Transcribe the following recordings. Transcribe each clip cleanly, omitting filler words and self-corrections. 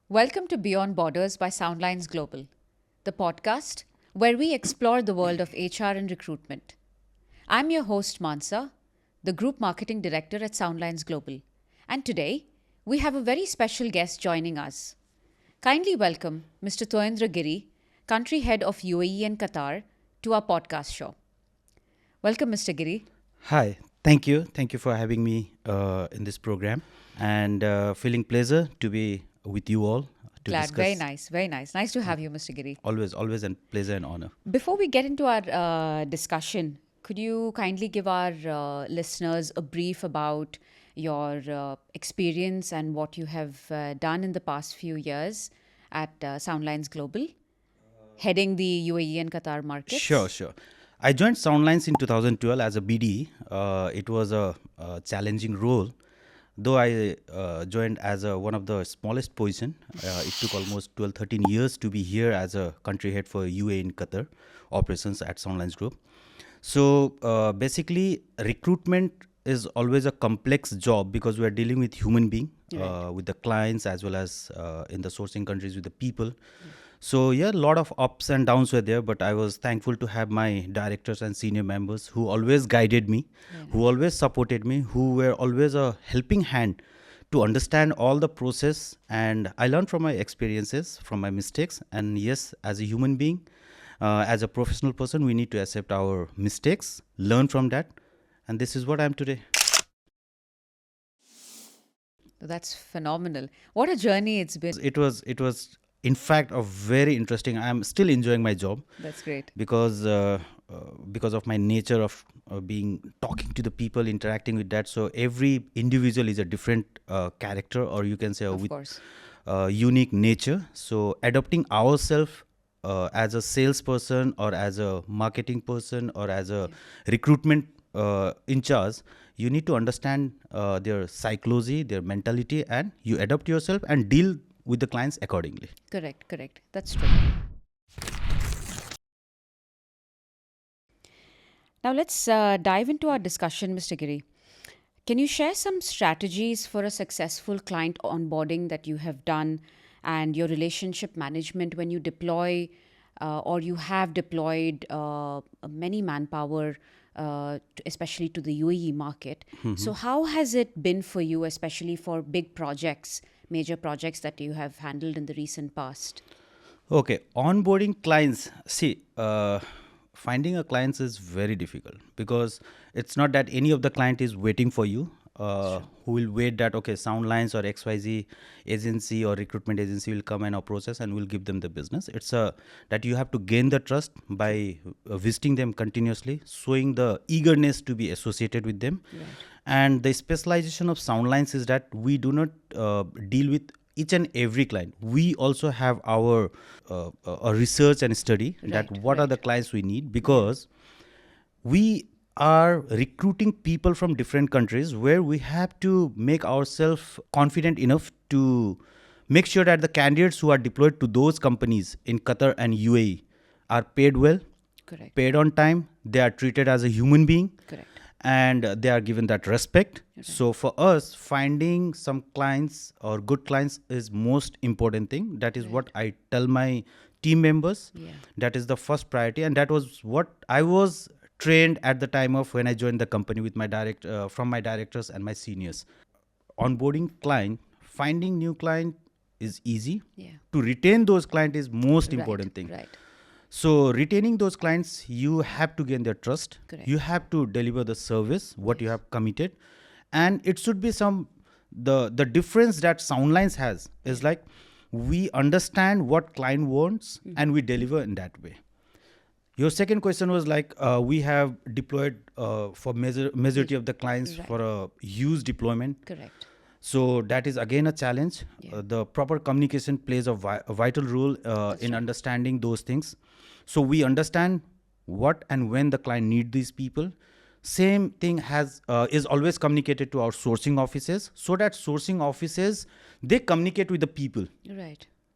Welcome to Beyond Borders by Soundlines Global, the podcast where we explore the world of HR and recruitment. I'm your host, Mansa, the Group Marketing Director at Soundlines Global, and today we have a very special guest joining us. Kindly welcome Mr. Toyendra Giri, Country Head of UAE and Qatar, to our podcast show. Welcome, Mr. Giri. Hi, thank you. Thank you for having me in this program, and feeling pleasure to be with you all to Glad, discuss. very nice, very nice. Nice to have you, Mr. Giri. Always a pleasure and honor. Before we get into our discussion, could you kindly give our listeners a brief about your experience and what you have done in the past few years at Soundlines Global, heading the UAE and Qatar markets? Sure. I joined Soundlines in 2012 as a BD. It was a challenging role. Though I joined as one of the smallest position, it took almost 12, 13 years to be here as a country head for UAE and Qatar operations at Soundlines Group. So basically, recruitment is always a complex job because we are dealing with human being, with the clients as well as in the sourcing countries with the people. So yeah, a lot of ups and downs were there, but I was thankful to have my directors and senior members who always guided me, who always supported me, who were always a helping hand to understand all the process. And I learned from my experiences, from my mistakes. And yes, as a human being, as a professional person, we need to accept our mistakes, learn from that. And this is what I am today. That's phenomenal. What a journey it's been. It was in fact a very interesting. I'm still enjoying my job. That's great. Because of my nature of being talking to the people, interacting with that. So every individual is a different character, or you can say with unique nature. So adopting ourselves as a salesperson or as a marketing person or as a recruitment in charge, you need to understand their psychology, their mentality, and you adapt yourself and deal with the clients accordingly. Correct. That's true. Now let's dive into our discussion, Mr. Giri. Can you share some strategies for a successful client onboarding that you have done and your relationship management when you deploy or you have deployed many manpower, especially to the UAE market? So how has it been for you, especially for big projects, major projects that you have handled in the recent past? Okay, onboarding clients. See, finding a client is very difficult because it's not that any of the client is waiting for you. Who will wait that, okay, Soundlines or XYZ agency or recruitment agency will come and approach us and we'll give them the business. It's that you have to gain the trust by visiting them continuously, showing the eagerness to be associated with them. Right. And the specialization of Soundlines is that we do not deal with each and every client. We also have our research and study that what are the clients we need, because we are recruiting people from different countries where we have to make ourselves confident enough to make sure that the candidates who are deployed to those companies in Qatar and UAE are paid well, paid on time, they are treated as a human being, and they are given that respect. So for us, finding some clients or good clients is most important thing. That is what I tell my team members. That is the first priority, and that was what I was trained at the time of when I joined the company with my from my directors and my seniors. Onboarding client, finding new client is easy. To retain those clients is most important thing. So retaining those clients, you have to gain their trust. You have to deliver the service, what you have committed. And it should be the difference that Soundlines has is like we understand what client wants and we deliver in that way. Your second question was like we have deployed for majority of the clients for a huge deployment. So that is again a challenge. The proper communication plays a vital role in understanding those things. So we understand what and when the client need these people. Same thing is always communicated to our sourcing offices, so that sourcing offices, they communicate with the people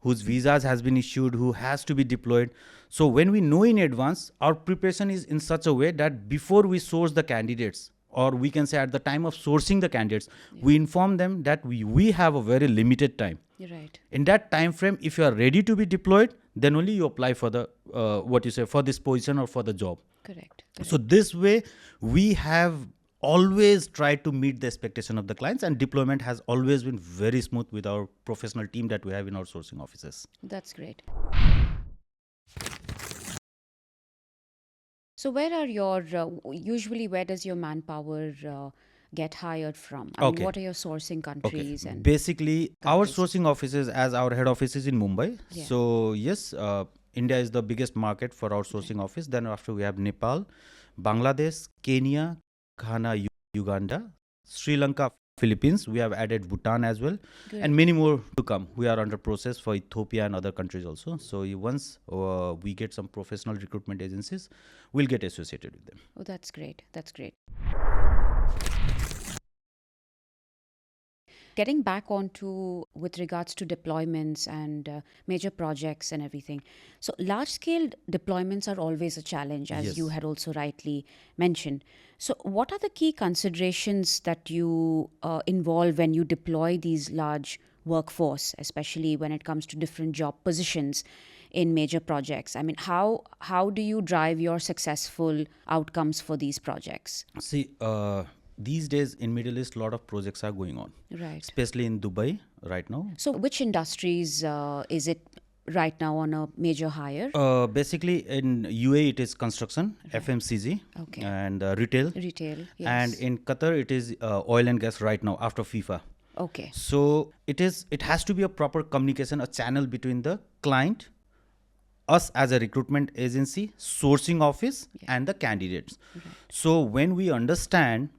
whose visas has been issued, who has to be deployed. So when we know in advance, our preparation is in such a way that before we source the candidates, or we can say at the time of sourcing the candidates, we inform them that we have a very limited time. Right. In that time frame, if you are ready to be deployed, then only you apply for the for this position or for the job. Correct. So this way, we have always tried to meet the expectation of the clients, and deployment has always been very smooth with our professional team that we have in our sourcing offices. That's great. So where are your usually where does your manpower get hired from? I mean, Okay. what are your sourcing countries and Basically, our countries? sourcing offices, as our head office is in Mumbai. Yeah. So yes, India is the biggest market for our sourcing office. Then after we have Nepal, Bangladesh, Kenya, Ghana, Uganda, Sri Lanka, Philippines. We have added Bhutan as well, Good. and many more to come. We are under process for Ethiopia and other countries also. So once we get some professional recruitment agencies, we'll get associated with them. Oh, that's great. That's great. Getting back onto with regards to deployments and major projects and everything. So large scale deployments are always a challenge, as you Yes. had also rightly mentioned. So what are the key considerations that you involve when you deploy these large workforce, especially when it comes to different job positions in major projects? I mean, how do you drive your successful outcomes for these projects? See, these days in Middle East, a lot of projects are going on, Right. especially in Dubai right now. So which industries is it right now on a major hire? Basically, in UAE, it is construction, FMCG, Okay. and retail. Retail, And yes. in Qatar, it is oil and gas right now after FIFA. Okay. So it has to be a proper communication, a channel between the client, us as a recruitment agency, sourcing office, and the candidates. So when we understand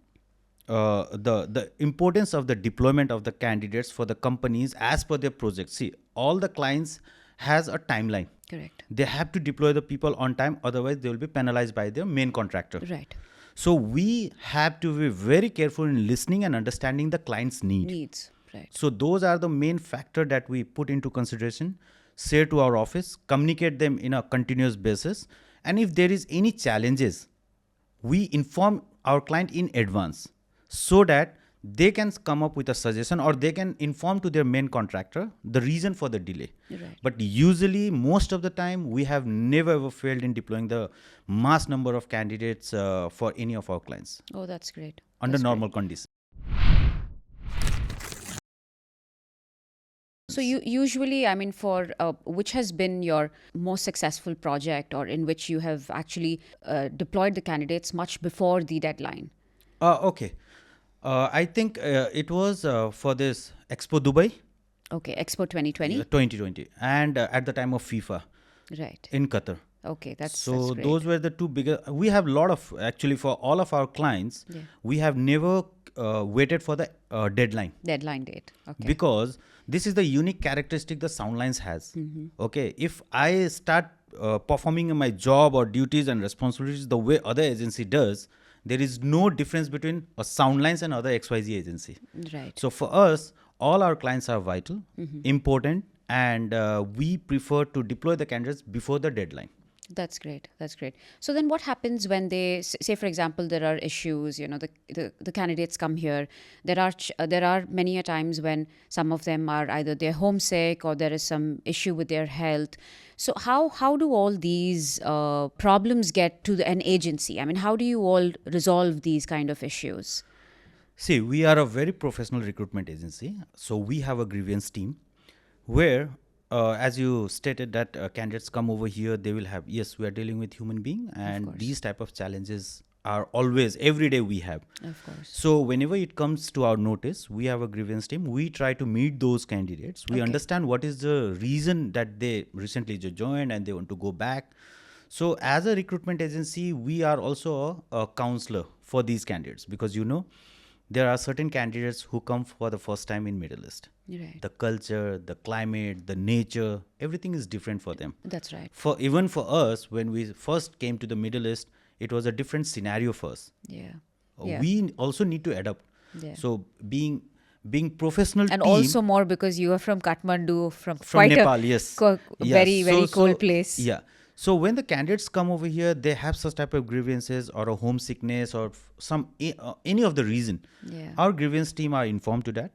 the importance of the deployment of the candidates for the companies as per their project. See, all the clients has a timeline. Correct. They have to deploy the people on time, otherwise they will be penalized by their main contractor. Right. So we have to be very careful in listening and understanding the client's need. Needs. Right. So those are the main factor that we put into consideration, share to our office, communicate them in a continuous basis, and if there is any challenges, we inform our client in advance so that they can come up with a suggestion, or they can inform to their main contractor the reason for the delay. Right. But usually, most of the time, we have never ever failed in deploying the mass number of candidates for any of our clients Oh, that's great. under That's great. normal conditions. So you usually, I mean, for which has been your most successful project, or in which you have actually deployed the candidates much before the deadline? Okay. I think it was for this Expo Dubai Okay, Expo 2020. 2020, and at the time of FIFA Right. in Qatar. Okay, that's So great. those were the two biggest. We have a lot of, actually, for all of our clients. Yeah. We have never waited for the deadline, Deadline date. Okay. because this is the unique characteristic the Soundlines has. Okay, if I start performing my job or duties and responsibilities the way other agency does, there is no difference between a Soundlines and other XYZ agency. Right. So for us, all our clients are vital, important, and we prefer to deploy the candidates before the deadline. That's great. That's great. So then what happens when they say, for example, there are issues, you know, the candidates come here. There are many a times when some of them are either they're homesick or there is some issue with their health. So how do all these problems get to an agency? I mean, how do you all resolve these kind of issues? See, we are a very professional recruitment agency. So we have a grievance team where, as you stated, that candidates come over here, they will have, yes, we are dealing with human being, and course. these type of challenges are always, every day we have. Of course. So whenever it comes to our notice, we have a grievance team. We try to meet those candidates. We Okay. understand what is the reason that they recently just joined and they want to go back. So as a recruitment agency, we are also a counselor for these candidates, because there are certain candidates who come for the first time in Middle East. Right. The culture, the climate, the nature, everything is different for them. That's right. Even for us, when we first came to the Middle East, it was a different scenario for us. Yeah. We also need to adapt. Yeah. So being professional And team, also more because you are from Kathmandu, from from quite Nepal, a yes. co- Yeah, very, very cold place. Yeah. So when the candidates come over here, they have such type of grievances or a homesickness or any of the reason. Yeah. Our grievance team are informed to that.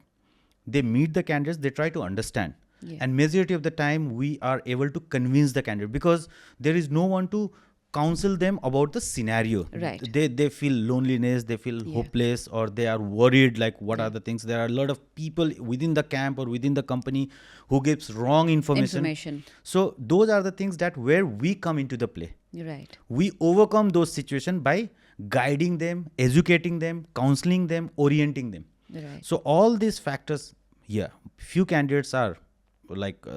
They meet the candidates, they try to understand. Yeah. And majority of the time we are able to convince the candidate, because there is no one to counsel them about the scenario. Right. They feel loneliness, they feel Yeah. hopeless, or they are worried like what Yeah. are the things. There are a lot of people within the camp or within the company who gives wrong information. So those are the things that where we come into the play. Right. We overcome those situations by guiding them, educating them, counseling them, orienting them. Right. So all these factors, yeah, few candidates are like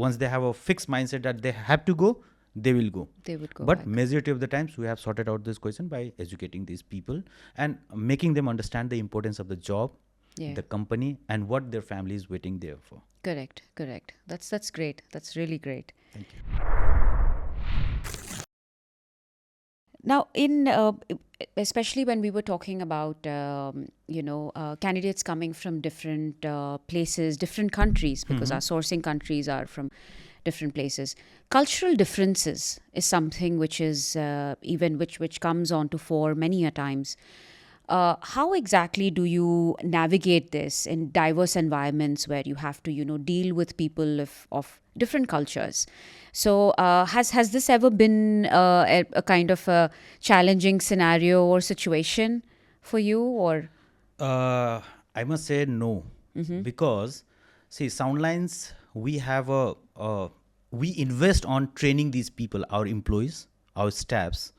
once they have a fixed mindset that they have to go, they will go. They would go But back. majority of the times we have sorted out this question by educating these people and making them understand the importance of the job, Yeah. the company, and what their family is waiting there for. Correct. That's great. That's really great. Thank you. Now, especially when we were talking about candidates coming from different places, different countries, because our sourcing countries are from different places. Cultural differences is something which is which comes on to fore many a times. How exactly do you navigate this in diverse environments where you have to deal with people of different cultures? So has this ever been a kind of a challenging scenario or situation for you, or? I must say no, because see, Soundlines, we have we invest on training these people, our employees, our staffs,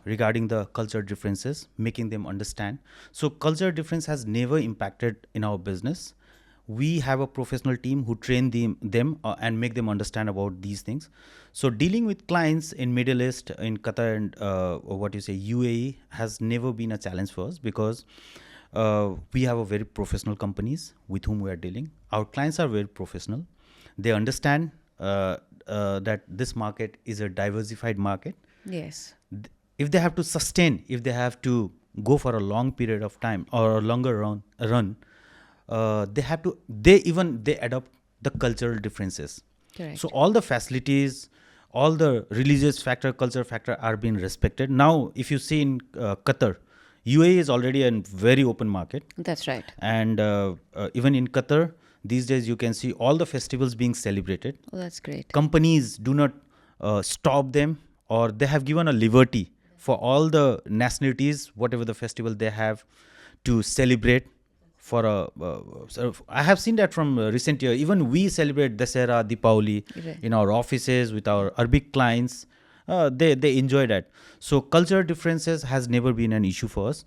regarding the culture differences, making them understand. So culture difference has never impacted in our business. We have a professional team who train them and make them understand about these things. So dealing with clients in Middle East, in Qatar, and UAE has never been a challenge for us, because we have a very professional companies with whom we are dealing. Our clients are very professional. They understand that this market is a diversified market. Yes. If they have to sustain, if they have to go for a long period of time or a longer run, they adopt the cultural differences. Correct. So all the facilities, all the religious factor, culture factor are being respected. Now, if you see in Qatar, UAE is already a very open market. That's right. And even in Qatar, these days you can see all the festivals being celebrated. Oh, that's great. Companies do not stop them, or they have given a liberty for all the nationalities, whatever the festival they have, to celebrate. I have seen that from recent year. Even we celebrate Dasera, Deepavali Right. in our offices with our Arabic clients. They enjoy that. So cultural differences has never been an issue for us.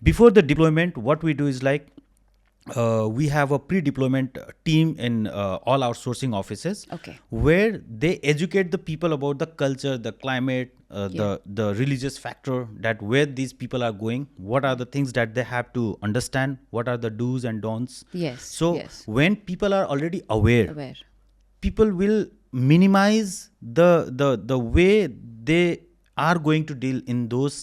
Before the deployment, what we do is like, we have a pre-deployment team in all our sourcing offices, Okay. where they educate the people about the culture, the climate, Yeah. the religious factor, that where these people are going, what are the things that they have to understand, what are the do's and don'ts. Yes. So yes. when people are already aware, Aware. people will minimize the way they are going to deal in those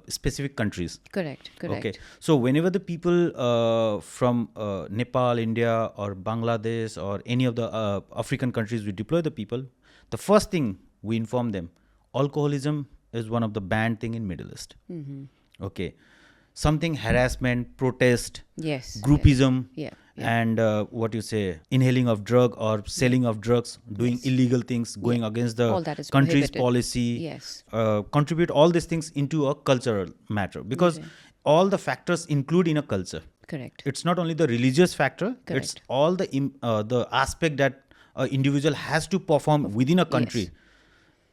specific countries. Correct. Okay, so whenever the people from Nepal, India, or Bangladesh, or any of the African countries, we deploy the people, the first thing we inform them, alcoholism is one of the banned thing in Middle East. Okay, something harassment, protest, Yes. groupism, Yeah. and inhaling of drug or selling of drugs, doing Yes. illegal things, going against the All that is country's prohibited. policy. Yes. Contribute all these things into a cultural matter, because Okay. all the factors include in a culture. Correct. It's not only the religious factor, it's Correct. all the aspect that an individual has to perform within a country. Yes.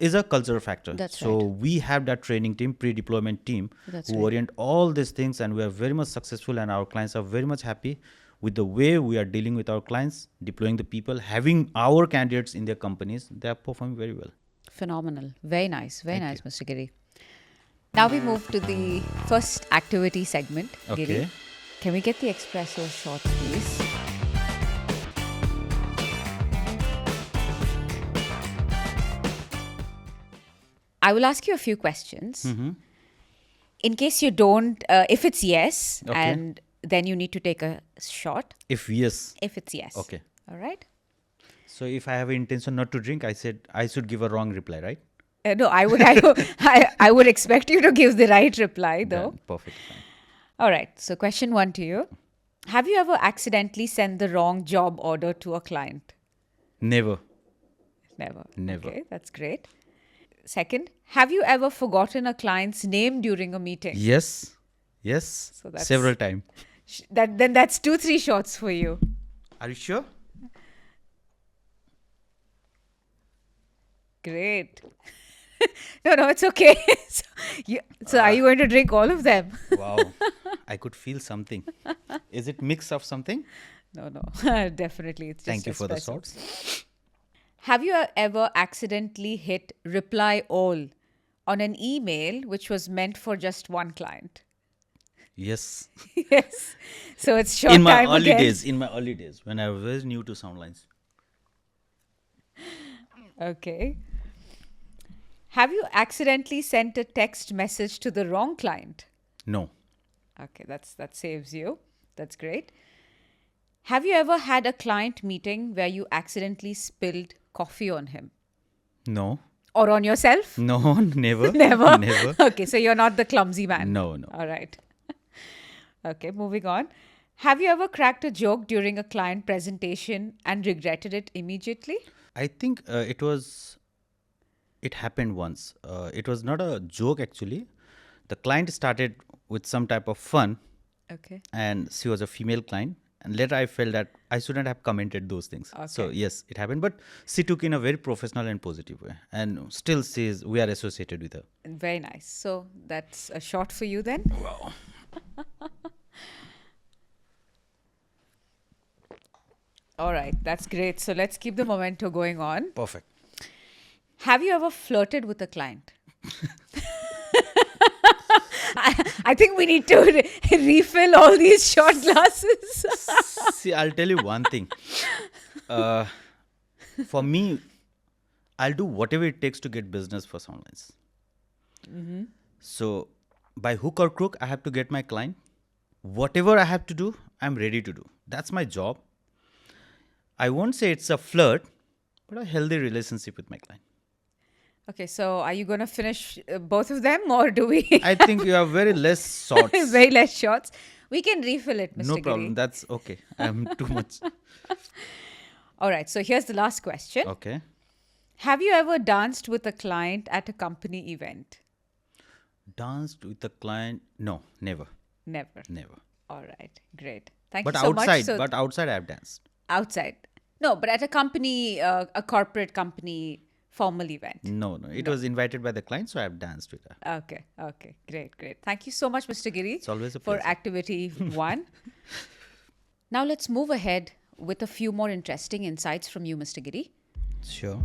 Is a cultural factor. That's so right. we have that training team, pre-deployment team, That's who right. orient all these things, and we are very much successful, and our clients are very much happy with the way we are dealing with our clients, deploying the people, having our candidates in their companies. They are performing very well. Phenomenal. Very nice. Very Thank nice, Mr. Giri. Now we move to the first activity segment. Okay. Giri, can we get the espresso shot, please? I will ask you a few questions. In case you don't, if it's yes, Okay. and then you need to take a shot. If yes, If it's yes. okay. All right. So if I have intention not to drink, I said I should give a wrong reply, right? No, I would expect you to give the right reply, though. Done. Perfect. Fine. All right. So, question 1 to you. Have you ever accidentally sent the wrong job order to a client? Never. Never. Never. Okay, that's great. Second, have you ever forgotten a client's name during a meeting? Yes. Yes. So that's- Several times. Then that's 2-3 shots for you. Are you sure? Great. No, it's okay. So are you going to drink all of them? Wow. I could feel something. Is it mix of something? No. Definitely. It's just Thank you for the espresso. shots. Have you ever accidentally hit reply all on an email which was meant for just one client? Yes. Yes. So it's short In my time early again. days, when I was very new to Soundlines. Okay. Have you accidentally sent a text message to the wrong client? No. Okay, that saves you. That's great. Have you ever had a client meeting where you accidentally spilled coffee on him No. or on yourself? No. Never. Never. Never. Okay, so you're not the clumsy man. No. All right. Okay, moving on. Have you ever cracked a joke during a client presentation and regretted it immediately? I think it happened once. It was not a joke actually. The client started with some type of fun, Okay. and she was a female client. And later I felt that I shouldn't have commented those things. So Okay. yes, it happened. But she took in a very professional and positive way. And still says we are associated with her. Very nice. So that's a shot for you then. Wow. All right, that's great. So let's keep the memento going on. Perfect. Have you ever flirted with a client? I think we need to refill all these shot glasses. See, I'll tell you one thing. For me, I'll do whatever it takes to get business for Soundlines. So, by hook or crook, I have to get my client. Whatever I have to do, I'm ready to do. That's my job. I won't say it's a flirt, but a healthy relationship with my client. Okay, so are you going to finish both of them or do we? I think you have very less shots. Very less shots. We can refill it, Mr. No Giri. problem. That's okay. I'm too much. All right, so here's the last question. Okay. Have you ever danced with a client at a company event? Danced with a client? No, never. Never. Never. All right, great. Thank But you so outside, much. So but outside I've danced. outside. No, but at a company, a corporate company formal event. No. It was invited by the client, so I've danced with her. Okay. Great. Thank you so much, Mr. Giri, It's always a for pleasure. activity 1. Now let's move ahead with a few more interesting insights from you, Mr. Giri. Sure.